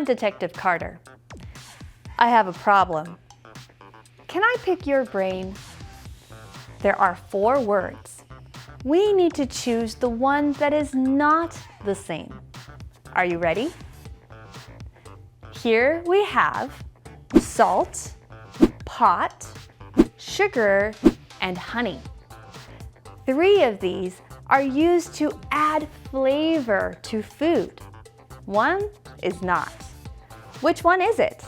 Detective Carter. I have a problem. Can I pick your brain? There are 4 words. We need to choose the one that is not the same. Are you ready? Here we have salt, pot, sugar, and honey. 3 of these are used to add flavor to food. 1 is not. Which one is it?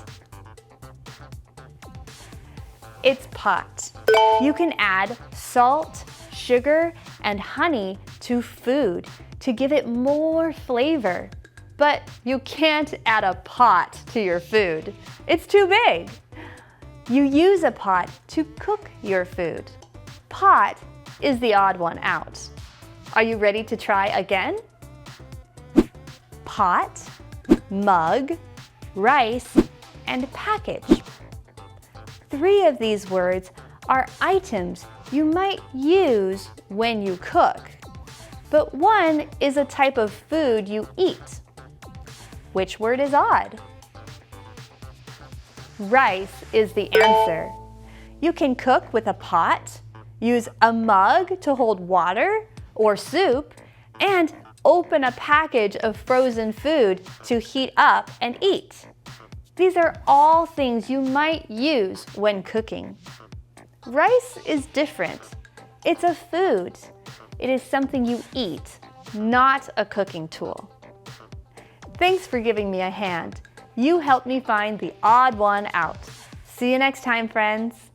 It's pot. You can add salt, sugar, and honey to food to give it more flavor. But you can't add a pot to your food. It's too big. You use a pot to cook your food. Pot is the odd one out. Are you ready to try again? Pot, mug, rice, and package. 3 of these words are items you might use when you cook, but 1 is a type of food you eat. Which word is odd? Rice is the answer. You can cook with a pot, use a mug to hold water or soup, and open a package of frozen food to heat up and eat. These are all things you might use when cooking. Rice is different. It's a food. It is something you eat, not a cooking tool. Thanks for giving me a hand. You helped me find the odd one out. See you next time, friends.